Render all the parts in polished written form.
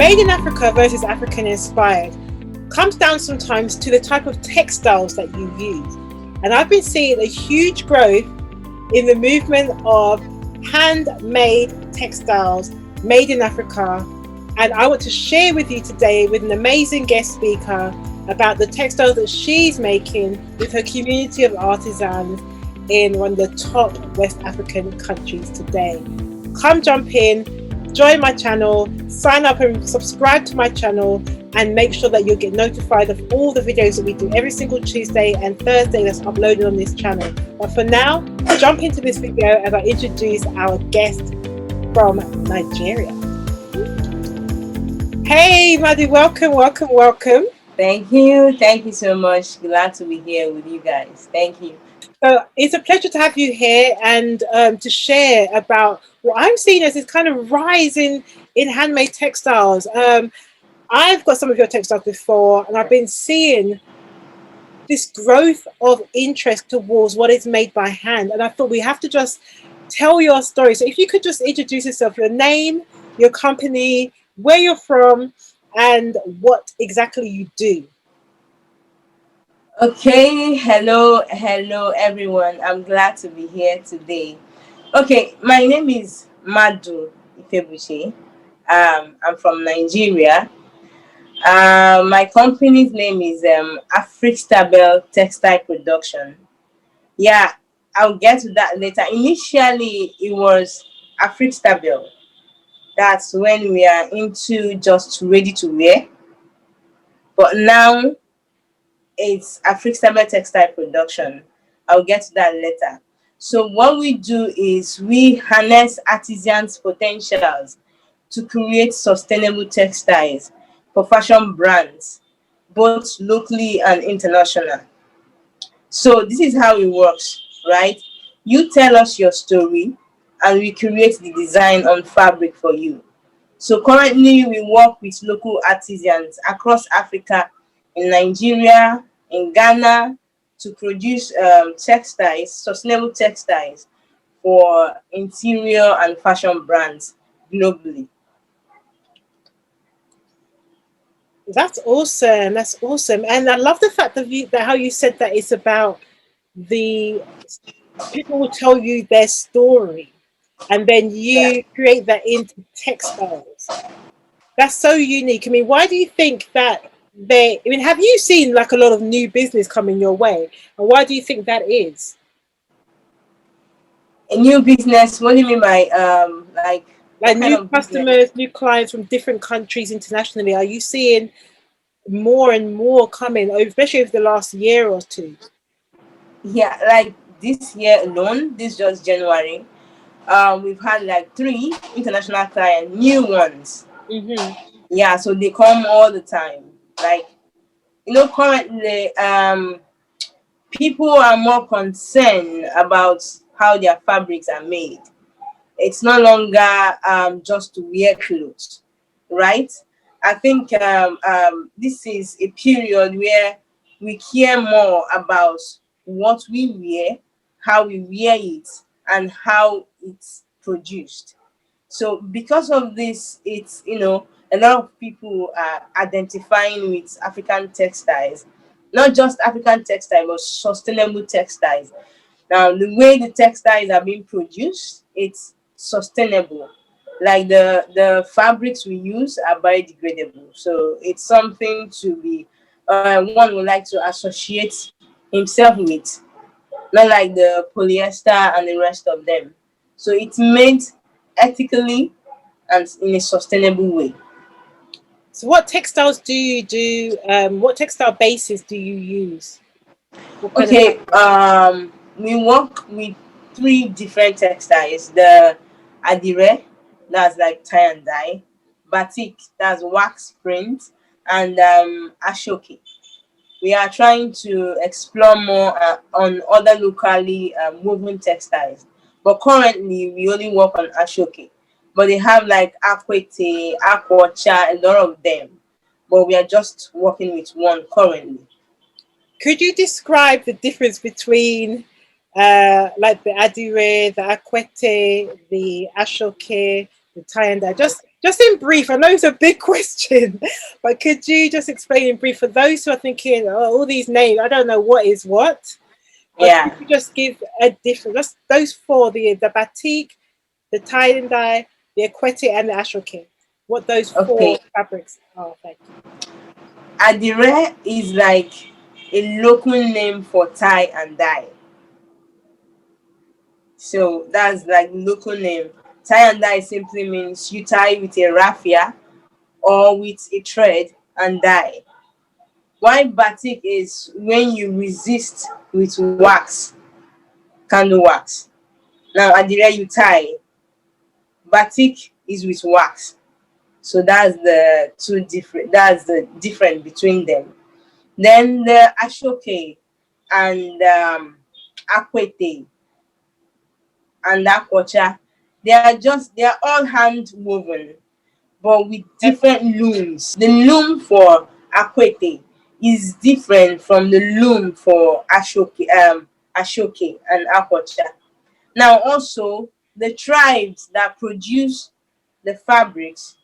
Made in Africa versus African inspired comes down sometimes to the type of textiles that you use. And I've been seeing a huge growth in the movement of handmade textiles made in Africa. And I want to share with you today with an amazing guest speaker about the textiles that she's making with her community of artisans in one of the top West African countries today. Come jump in, join my channel, sign up and subscribe to my channel, and make sure that you'll get notified of all the videos that we do every single Tuesday and Thursday that's uploaded on this channel. But for now, jump into this video as I introduce our guest from Nigeria. Hey Madi, welcome. Thank you so much. Glad to be here with you guys. Thank you. So it's a pleasure to have you here and to share about what I'm seeing as this kind of rise in handmade textiles. I've got some of your textiles before, and I've been seeing this growth of interest towards what is made by hand. And I thought we have to just tell your story. So if you could just introduce yourself, your name, your company, where you're from, and what exactly you do. Okay, hello everyone. I'm glad to be here today. Okay, my name is Madu Ifebuchi. I'm from Nigeria. My company's name is Afrixtabel Textile Production. Yeah, I'll get to that later. Initially, it was Afrixtabel. That's when we are into just ready to wear. But now it's Afrixtabel Textile Production. I'll get to that later. So what we do is we harness artisans' potentials to create sustainable textiles for fashion brands, both locally and international. So this is how it works, right? You tell us your story and we create the design on fabric for you. So currently we work with local artisans across Africa, in Nigeria, in Ghana, to produce textiles, sustainable textiles for interior and fashion brands globally. That's awesome. That's awesome. And I love the fact that how you said that it's about the people will tell you their story and then you create that into textiles. That's so unique. I mean, why do you think that have you seen like a lot of new business coming your way? And why do you think that is? A new business? What do you mean by like what kind New of business? customers, new clients from different countries internationally. Are you seeing more and more coming, especially over the last year or two? Yeah, like this year alone, this just January, we've had like 3 international clients, new ones. Mm-hmm. Yeah, so they come all the time. Like, currently, people are more concerned about how their fabrics are made. It's no longer just to wear clothes, right? I think this is a period where we care more about what we wear, how we wear it, and how it's produced. So because of this, it's, a lot of people are identifying with African textiles, not just African textiles, but sustainable textiles. Now, the way the textiles are being produced, it's sustainable. Like the fabrics we use are biodegradable. So it's something to be, one would like to associate himself with, not like the polyester and the rest of them. So it's made ethically and in a sustainable way. So what textiles do you do? What textile bases do you use? What kind of Okay, we work with 3 different textiles. The Adire, that's like tie and dye. Batik, that's wax print. And Aso-Oke. We are trying to explore more on other locally woven textiles. But currently, we only work on Aso-Oke. But they have like Akwete, Aquacha, a lot of them. But we are just working with one currently. Could you describe the difference between like the Adire, the Akwete, the Aso-Oke, the tie and dye? Just Just in brief, I know it's a big question, but could you just explain in brief for those who are thinking, oh, all these names, I don't know what is what, but could Yeah. you just give a different, just those four, the batik, the tie and dye, the Akwete, and the Aso-Oke, what those Okay. four fabrics are? Thank you. Adire is like a local name for tie and dye. So that's like local name. Tie and dye simply means you tie with a raffia or with a thread and dye. Why batik is when you resist with wax, candle wax. Now adire you tie. Batik is with wax. So that's the two different. That's the difference between them. Then the Aso-Oke and Akwete and Akwacha, they are all hand woven, but with different looms. The loom for Akwete is different from the loom for Aso-Oke and Akwacha. Now also the tribes that produce the fabrics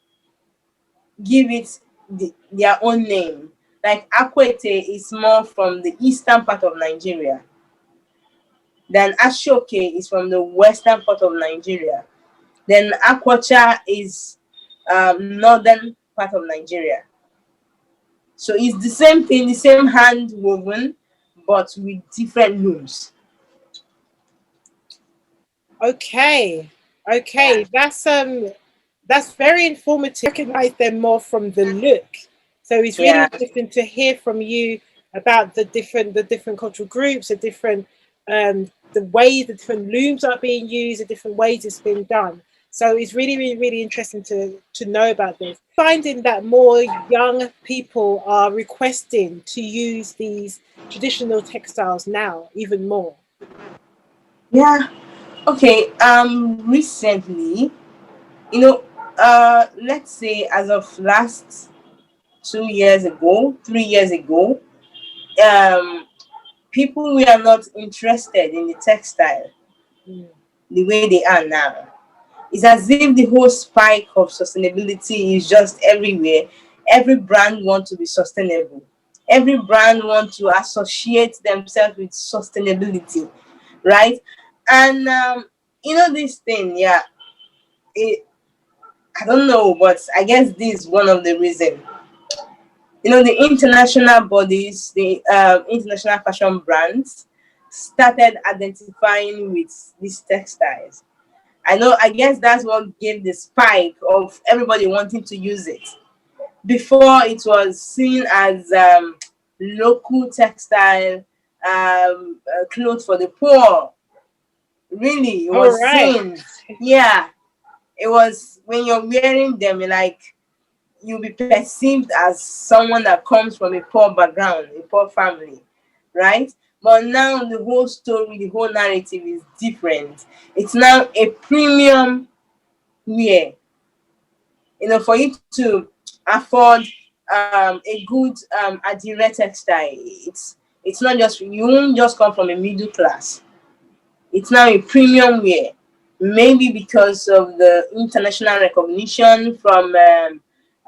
give it their own name. Like Akwete is more from the eastern part of Nigeria, then Aso-Oke is from the western part of Nigeria, then Akwacha is northern part of Nigeria. So it's the same thing, the same hand woven, but with different looms. Okay, Yeah, okay, that's very informative. Recognize them more from the look. So it's really yeah, interesting to hear from you about the different cultural groups, the way the different looms are being used, the different ways it's been done. So it's really interesting to know about this. Finding that more young people are requesting to use these traditional textiles now, even more. yeah. Okay. Recently, let's say as of last 2 years ago, 3 years ago, um, people were not interested in the textile Mm. the way they are now. It's as if the whole spike of sustainability is just everywhere. Every brand wants to be sustainable. Every brand wants to associate themselves with sustainability, right? And this thing, yeah, it, I don't know, but I guess this is one of the reasons. The international bodies, the international fashion brands started identifying with these textiles. I guess that's what gave the spike of everybody wanting to use it. Before it was seen as local textile, clothes for the poor. Really, it All was right. seen. Yeah, it was when you're wearing them, you'll be perceived as someone that comes from a poor background, a poor family, right? But now the whole story, the whole narrative is different. It's now a premium wear. For you to afford a good Adire textile, it's not just you won't just come from a middle class. It's now a premium wear, maybe because of the international recognition from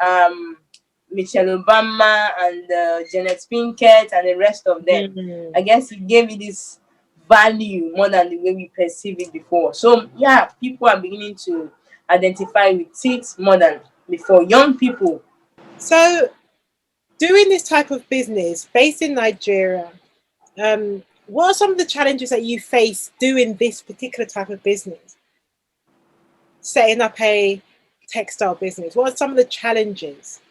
um, Michelle Obama and Janet Pinkett and the rest of them. I Mm. guess it gave it this value more than the way we perceive it before. So yeah, people are beginning to identify with it more than before. Young people. So, doing this type of business based in Nigeria, what are some of the challenges that you face doing this particular type of business? Setting up a textile business. What are some of the challenges?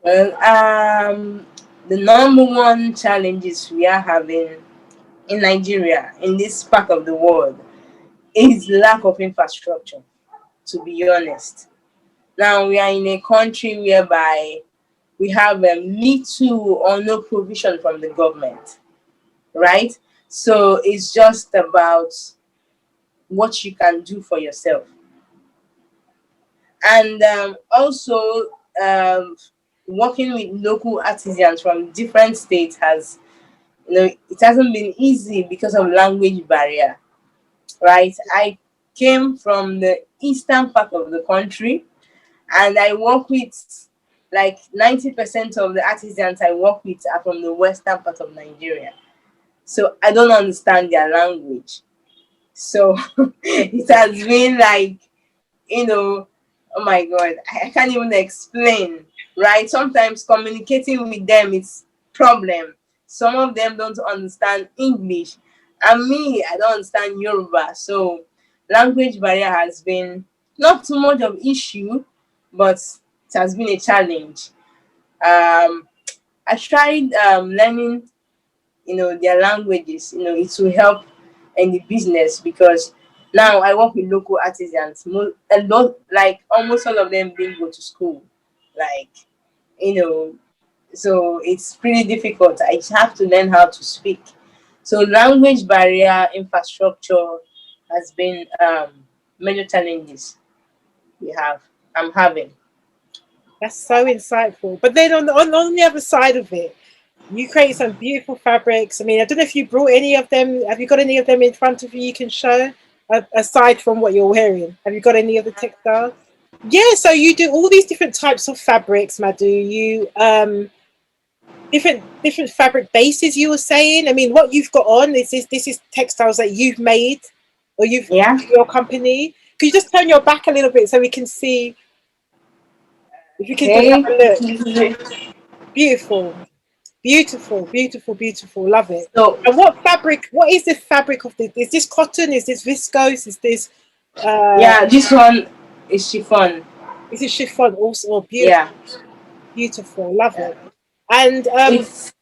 Well, the number one challenges we are having in Nigeria, in this part of the world, is lack of infrastructure, to be honest. Now, we are in a country whereby we have little or no provision from the government, right? So it's just about what you can do for yourself. And also, um, working with local artisans from different states it hasn't been easy because of language barrier, right? came from the eastern part of the country, and I work with like 90% of the artisans I work with are from the western part of Nigeria. So I don't understand their language. So it has been like, oh my God, I can't even explain, right? Sometimes communicating with them is problem. Some of them don't understand English, and me, I don't understand Yoruba. So language barrier has been not too much of issue, but it has been a challenge. I tried learning, their languages. It will help in the business, because now I work with local artisans. A lot, like almost all of them didn't go to school, like, you know so it's pretty difficult. I just have to learn how to speak. So language barrier, infrastructure has been major challenges I'm having. That's so insightful. But then on the other side of it, you create some beautiful fabrics. I mean, I don't know if you brought any of them. Have you got any of them in front of you you can show? Aside from what you're wearing, have you got any of the textiles? Yeah, so you do all these different types of fabrics, Madhu. You different fabric bases. You were saying. I mean, what you've got on this is textiles that you've made, or you've Yeah. your company. Could you just turn your back a little bit so we can see? If you can just have Okay. a look. Beautiful, beautiful, beautiful, beautiful. Love it. So And what fabric? What is the fabric of this? Is this cotton? Is this viscose? Is this uh? yeah, this one is chiffon. Is it chiffon? Also, oh, beautiful, Yeah. beautiful. Love Yeah. it. And It's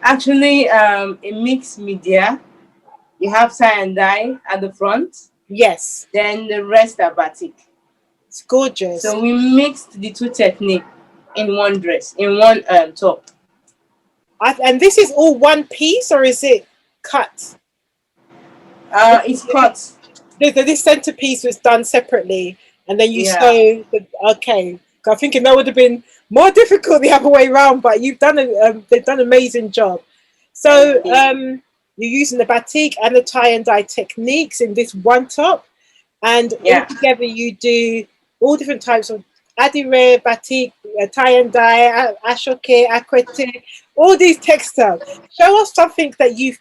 actually a mixed media. You have tie and dye at the front, yes, then the rest are batik. it's gorgeous. So we mixed the two technique in one dress, in one top. And this is all one piece, or is it cut? It's cut. This centerpiece was done separately, and then you Yeah. sew the. Okay, I'm thinking that would have been more difficult the other way around, but they've done an amazing job. So Okay. you're using the batik and the tie and dye techniques in this one top, and all Yeah. together you do all different types of Adire, batik, tie and dye, Aso-Oke, Akwete, all these textiles. Show us something that you've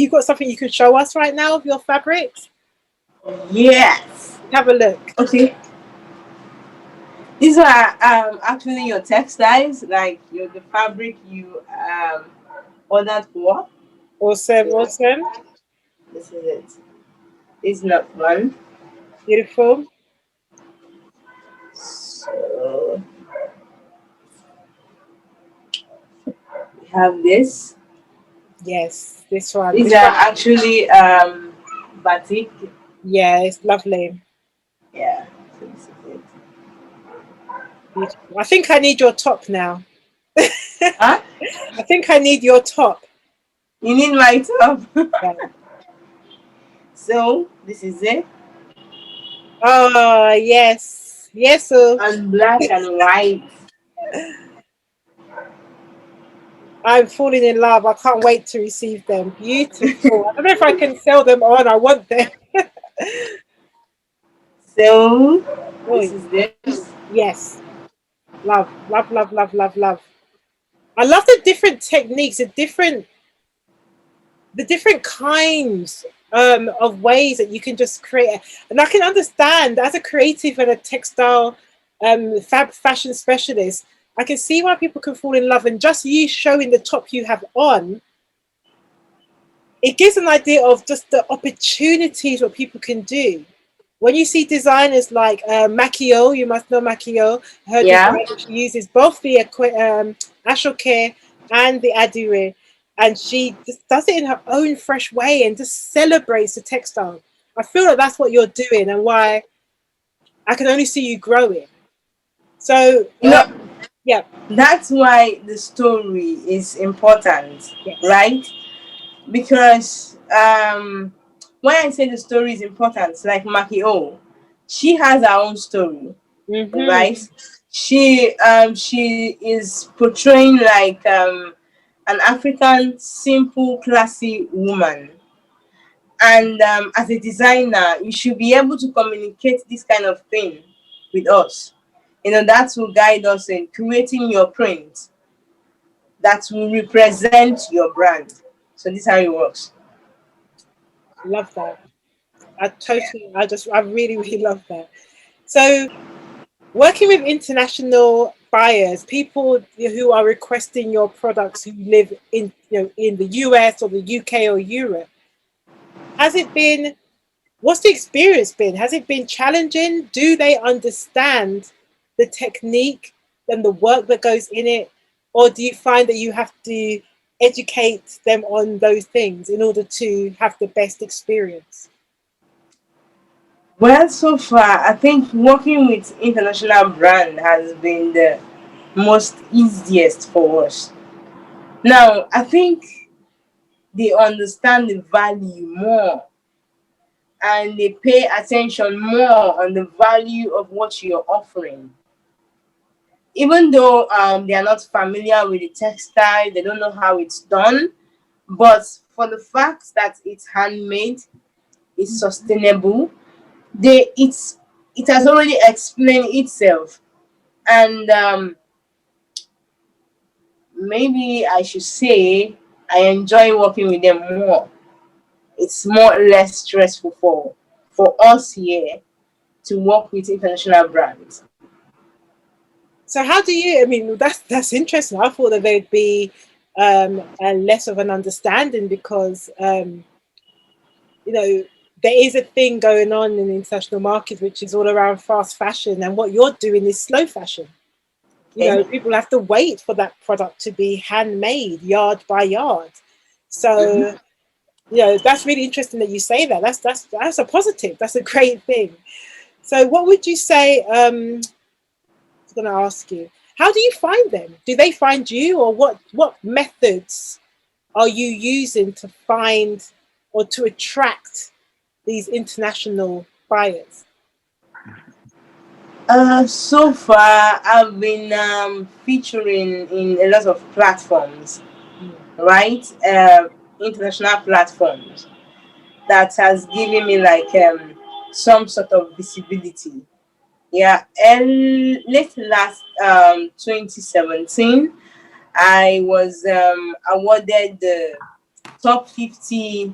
got something you can show us right now of your fabrics. Yes. Have a look. Okay. These are actually your textiles, like the fabric you ordered for. Awesome, So awesome, this is it. It's not one. beautiful. So we have this. Yes, this one. These This are one. actually batik. Yeah, it's lovely. Yeah. So this is it. Beautiful. I think I need your top now. Huh? I think I need your top. You need my top. Yeah. So this is it. Oh yes, yes. So And black and white. I'm falling in love. I can't wait to receive them. Beautiful. I don't know if I can sell them on. I want them. So this Oh is this. yes, love, love, love, love, love, love. I love the different techniques, the different kinds of ways that you can just create. And I can understand as a creative and a textile fashion specialist, I can see why people can fall in love. And just you showing the top you have on, it gives an idea of just the opportunities what people can do. When you see designers like Makio, you must know Makio, her Yeah. design, she uses both the Aso-Oke and the Adire, and she just does it in her own fresh way and just celebrates the textile. I feel like that's what you're doing, and why I can only see you growing. So, You know, yeah, that's why the story is important, yes, right? Because when I say the story is important, like Makio, she has her own story, mm-hmm. right? She is portraying like an African simple, classy woman, And as a designer, you should be able to communicate this kind of thing with us. That will guide us in creating your print that will represent your brand. So this is how it works. Love that. I really, really love that. So working with international buyers, people who are requesting your products who live in in the US or the UK or Europe, has it been what's the experience been? Has it been challenging? Do they understand the technique and the work that goes in it? Or do you find that you have to educate them on those things in order to have the best experience? Well, so far, I think working with international brand has been the most easiest for us. Now, I think they understand the value more and they pay attention more on the value of what you're offering. Even though they are not familiar with the textile, they don't know how it's done, but for the fact that it's handmade, it's sustainable, it has already explained itself. And maybe I should say I enjoy working with them more. It's more or less stressful for us here to work with international brands. So how do you? I mean, that's interesting. I thought that there'd be a less of an understanding because you know there is a thing going on in the international market which is all around fast fashion, and what you're doing is slow fashion. Okay. People have to wait for that product to be handmade, yard by yard. Mhm. So that's really interesting that you say that. That's a positive. That's a great thing. So what would you say? I was going to ask you, how do you find them? Do they find you, or what methods are you using to find or to attract these international buyers? So far, I've been featuring in a lot of platforms, Mm. right? International platforms that has given me like some sort of visibility. Yeah, and late last 2017, I was awarded the top 50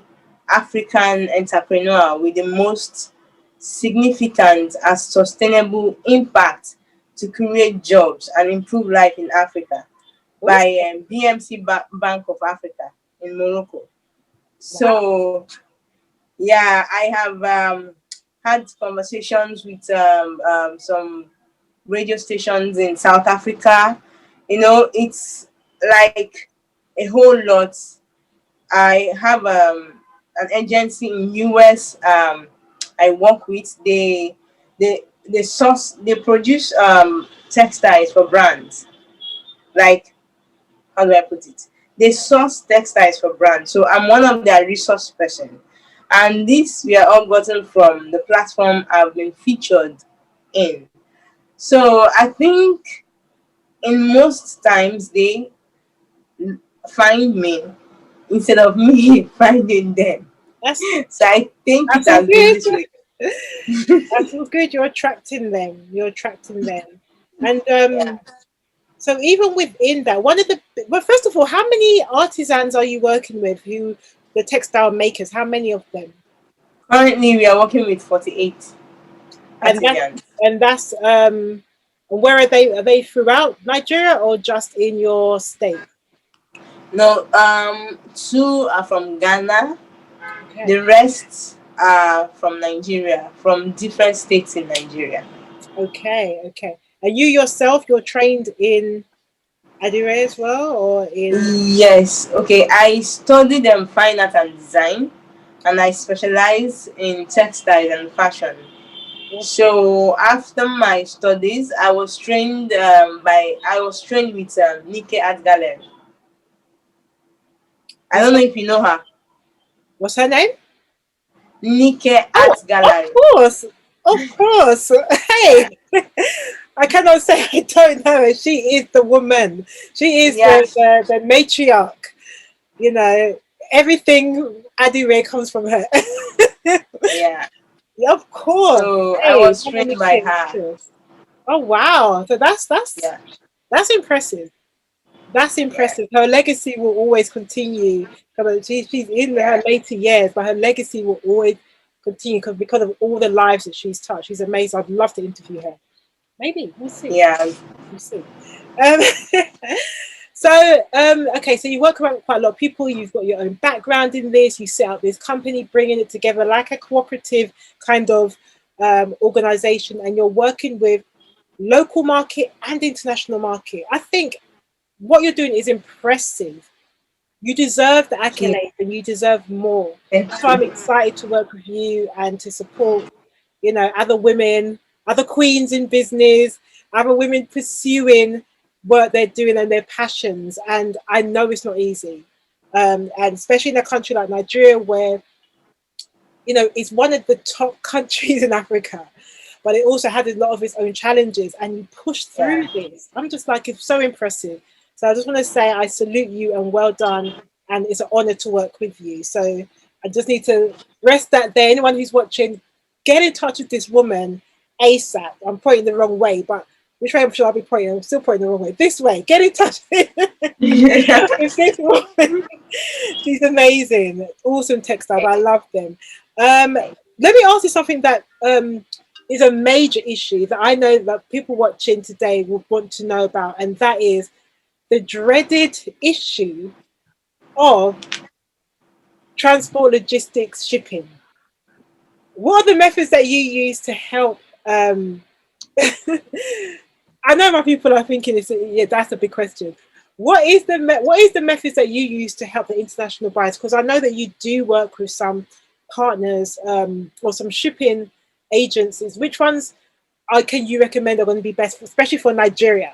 African entrepreneur with the most significant and sustainable impact to create jobs and improve life in Africa Awesome. by BMC Bank of Africa in Morocco. Wow. So yeah, I have had conversations with some radio stations in South Africa. It's like a whole lot. I have an agency in US. I work with. They produce textiles for brands. Like, how do I put it? They source textiles for brands. So I'm one of their resource person, and this we are all gotten from the platform I've been featured in. So I think in most times they find me instead of me finding them. That's So I think it that's all has been good. this way. That's all good. You're attracting them. You're attracting them. And Yeah. so even within that, one of the well, first of all, how many artisans are you working with? Who the textile makers? How many of them? Currently, we are working with 48 And that artisans. and that's where are they? Are they throughout Nigeria or just in your state? No, two are from Ghana. Okay. The rest are from Nigeria, from different states in Nigeria. Okay. Okay. And you yourself, you're trained in Adire as well, or in? Yes. Okay. I studied fine art and design, and I specialize in textile and fashion. Awesome. So after my studies, I was trained with Nike Art Gallery. I What's don't her, know if you know her. what's her name? Nike Oh, Art Gallery. of course. Hey, I cannot say I don't know her. She is the woman. She is Yeah, the matriarch. You know. everything Adire comes from her. Yeah. Yeah, of course. So I Hey, was that made trained me by her. curious. Oh wow. So Yeah. that's impressive. That's Yeah. impressive. Her legacy will always continue. She's in her Yeah. later years, but her legacy will always continue because of all the lives that she's touched. She's amazing. I'd love to interview her. Maybe we'll see. Yeah. We'll see. Um, so okay, so you work around quite a lot of people. You've got your own background in this. You set up this company, bringing it together like a cooperative kind of organization, and you're working with local market and international market. I think what you're doing is impressive. You deserve the Thank you. accolades and you deserve more. Thank That's why I'm you. excited to work with you and to support, other women, other queens in business, other women pursuing what they're doing and their passions. And I know it's not easy. And especially in a country like Nigeria, where it's one of the top countries in Africa, but it also had a lot of its own challenges, and you pushed through Yeah. this. I'm just like, it's so impressive. So I just want to say I salute you and well done, and it's an honor to work with you. So I just need to rest that there. Anyone who's watching, get in touch with this woman ASAP. I'm pointing the wrong way, but which way should I be pointing? I'm still pointing the wrong way. This way. Get in touch with this woman. She's amazing. Awesome textiles. I love them. Let me ask you something that is a major issue that I know that people watching today will want to know about, and that is the dreaded issue of transport, logistics, shipping. What are the methods that you use to help? I know my people are thinking, yeah, that's a big question. What is the methods that you use to help the international buyers? Because I know that you do work with some partners or some shipping agencies. Which ones can you recommend are going to be best, especially for Nigeria?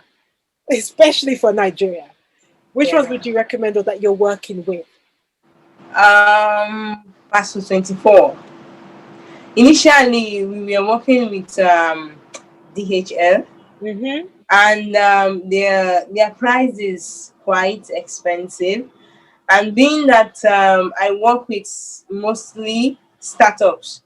Especially for Nigeria, which ones Yeah. would you recommend or that you're working with? Passo 24. Initially, we were working with DHL, Mm-hmm. and their price is quite expensive. And being that I work with mostly startups,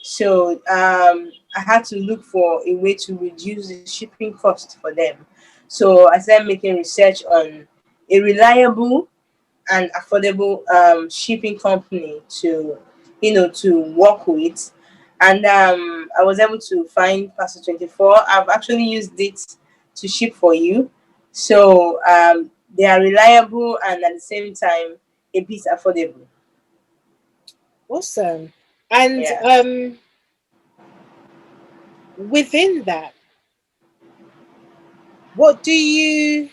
so I had to look for a way to reduce the shipping cost for them. So I started making research on a reliable and affordable shipping company to work with, and I was able to find Passo 24. I've actually used it to ship for you, so they are reliable and at the same time a bit affordable. Awesome. And Yeah. within that, what do you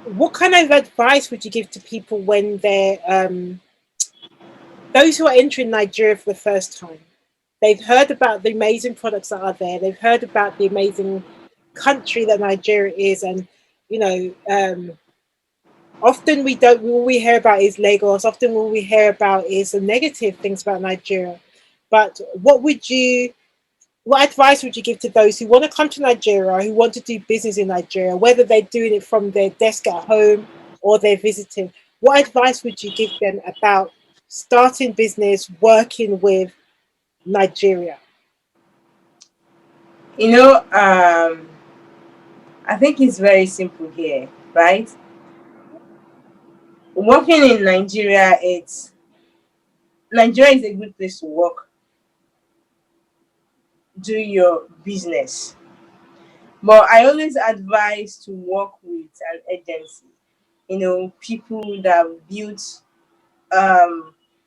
what kind of advice would you give to people when they're those who are entering Nigeria for the first time? They've heard about the amazing products that are there. They've heard about the amazing country that Nigeria is, and you know, often we don't. All we hear about is Lagos. Often all we hear about is the negative things about Nigeria. But what advice would you give to those who want to come to Nigeria, who want to do business in Nigeria, whether they're doing it from their desk at home or they're visiting? What advice would you give them about starting business, working with Nigeria? You know, I think it's very simple here, right? Working in Nigeria is a good place to work, do your business. But I always advise to work with an agency, people that have built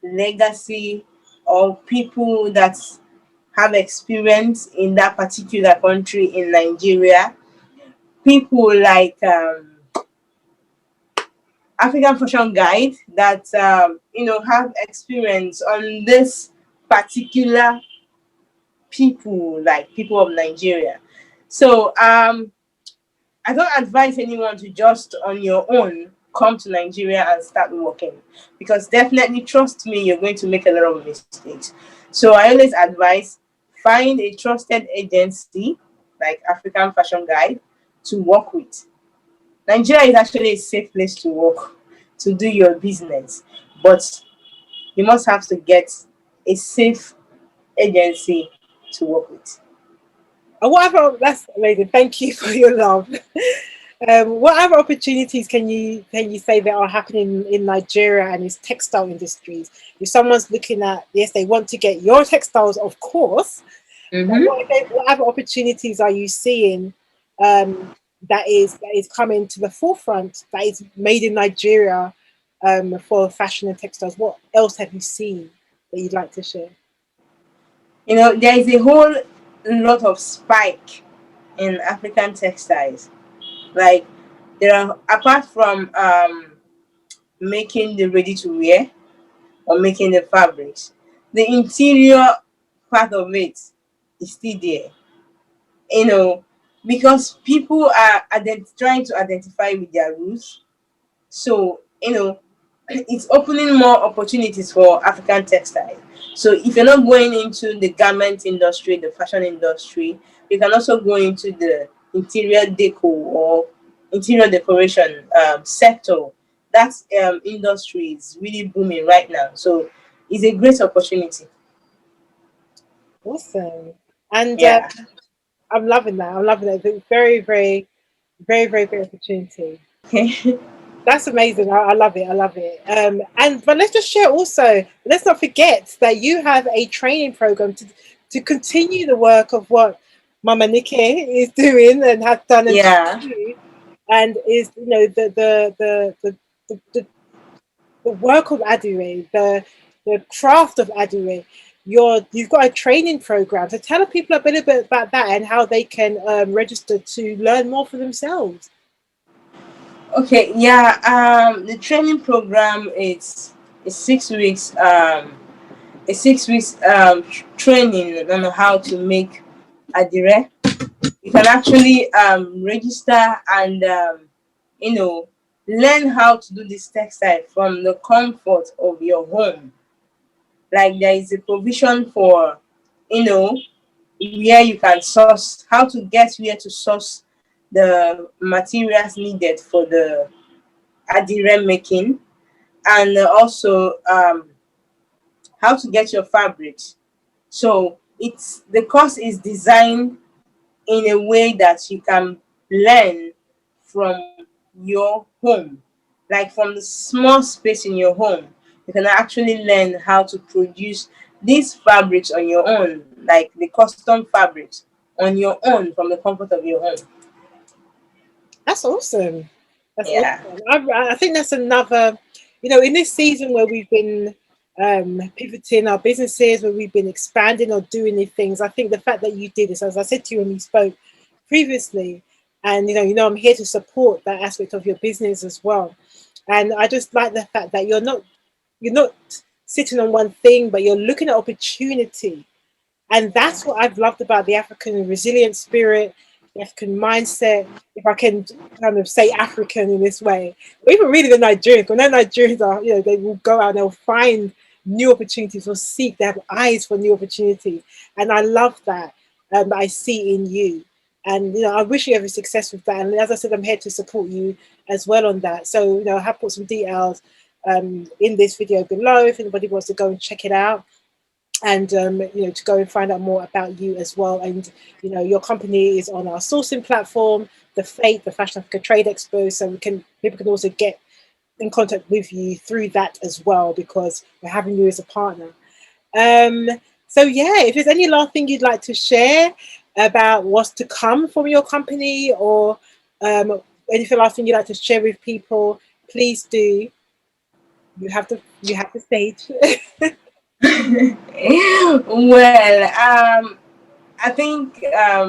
legacy, or people that have experience in that particular country in Nigeria. People like African Fashion Guide that have experience on this particular people, like people of Nigeria. So I don't advise anyone to just on your own come to Nigeria and start working, because definitely, trust me, you're going to make a lot of mistakes. So I always advise, find a trusted agency like African Fashion Guide to work with. Nigeria is actually a safe place to work, to do your business, but you must have to get a safe agency to work with. And what other, that's amazing. Thank you for your love. What other opportunities can you say that are happening in Nigeria and its textile industries? If someone's looking at, yes, they want to get your textiles, of course, but Mm-hmm. what other opportunities are you seeing, that is coming to the forefront, that is made in Nigeria, for fashion and textiles? What else have you seen that you'd like to share? There is a whole lot of spike in African textiles. Like, there are, apart from making the ready to wear or making the fabrics, the interior part of it is still there. You know, because people are trying to identify with their roots. So, it's opening more opportunities for African textiles. So if you're not going into the garment industry, the fashion industry, you can also go into the interior deco or interior decoration sector. That industry is really booming right now. So it's a great opportunity. Awesome. And Yeah. I'm loving that. I'm loving that. It's a very, very, very, very great opportunity. Okay. That's amazing. I love it. I love it. And but let's just share also. Let's not forget that you have a training program to continue the work of what Mama Nike is doing and has done and Yeah. continue, and is the work of Adire, the craft of Adire. You've got a training program. So tell people a bit about that and how they can register to learn more for themselves. Okay. Yeah. The training program is 6 weeks. A 6 weeks training on how to make Adire. You can actually register and you know learn how to do this textile from the comfort of your home. Like, there is a provision for you know where you can source, how to get where to source the materials needed for the Adire making, and also how to get your fabrics. So it's the course is designed in a way that you can learn from your home, like from the small space in your home. You can actually learn how to produce these fabrics on your own, like the custom fabrics on your own from the comfort of your home. That's awesome. That's Yeah. awesome. I think that's another, in this season where we've been pivoting our businesses, where we've been expanding or doing these things. I think the fact that you did this, as I said to you when we spoke previously, and I'm here to support that aspect of your business as well. And I just like the fact that you're not sitting on one thing, but you're looking at opportunity, and that's what I've loved about the African resilient spirit, the African mindset, if I can kind of say African in this way. Or even really the Nigerians, because no Nigerians are, they will go out and they'll find new opportunities or seek, they have eyes for new opportunities. And I love that I see in you. And I wish you every success with that. And as I said, I'm here to support you as well on that. So, I have put some details in this video below if anybody wants to go and check it out, and to go and find out more about you as well. And your company is on our sourcing platform, the Fashion Africa Trade Expo, so people can also get in contact with you through that as well, because we're having you as a partner. um so yeah, if there's any last thing you'd like to share about what's to come from your company, or anything last thing you'd like to share with people, please do. You have the stage. Well, I think a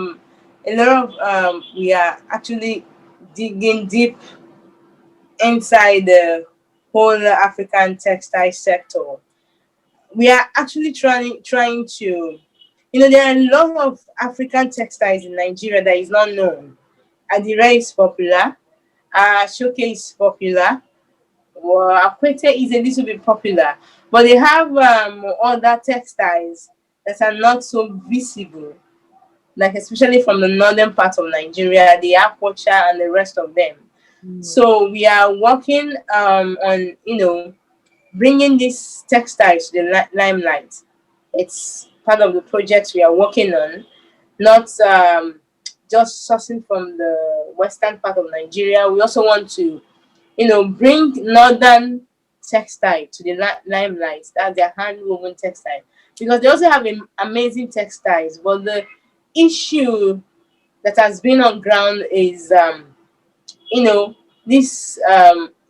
lot of we are actually digging deep inside the whole African textile sector. We are actually trying to, there are a lot of African textiles in Nigeria that is not known. Adire is popular, Aso-Oke is popular, well, Akwete is a little bit popular, but they have other textiles that are not so visible, like especially from the northern part of Nigeria, the Aquacha and the rest of them. Mm. So we are working on, bringing these textiles to the limelight. It's part of the projects we are working on, not just sourcing from the western part of Nigeria. We also want to, bring northern textile to the limelight. That's their hand woven textile, because they also have amazing textiles. But the issue that has been on ground is, you know, this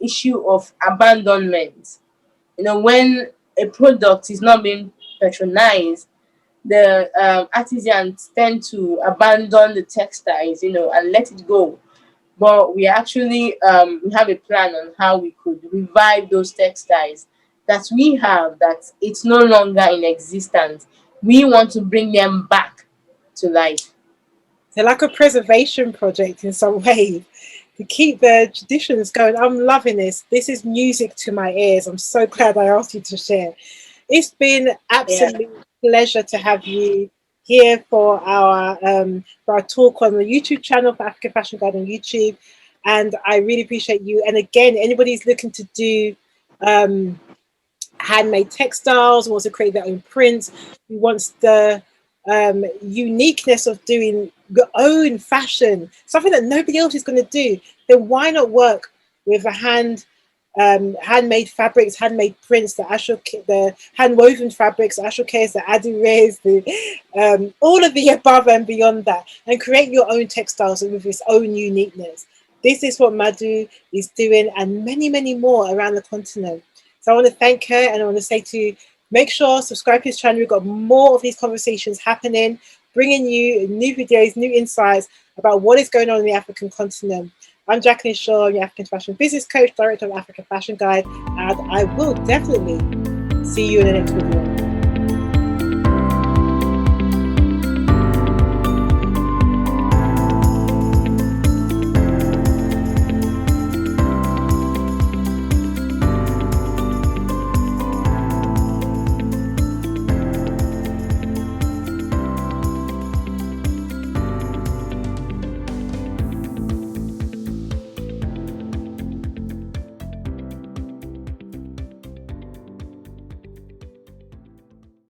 issue of abandonment. When a product is not being patronized, the artisans tend to abandon the textiles, and let it go. But we have a plan on how we could revive those textiles that we have, that it's no longer in existence. We want to bring them back to life. They're like a preservation project in some way to keep the traditions going. I'm loving this. This is music to my ears. I'm so glad I asked you to share. It's been Yeah. absolute pleasure to have you here for our talk on the YouTube channel for African Fashion Guide on YouTube, and I really appreciate you. And again, anybody's looking to do um, handmade textiles, wants to create their own prints, who wants the uniqueness of doing your own fashion, something that nobody else is going to do, then why not work with a handmade fabrics, handmade prints, the hand woven fabrics, the Aso-Okes, the Adires, all of the above and beyond that, and create your own textiles with its own uniqueness. This is what Madu is doing, and many, many more around the continent. So I want to thank her, and I want to say to make sure subscribe to his channel. We've got more of these conversations happening, bringing you new videos, new insights about what is going on in the African continent. I'm Jacqueline Shaw, I'm your African Fashion Business Coach, Director of African Fashion Guide, and I will definitely see you in the next video.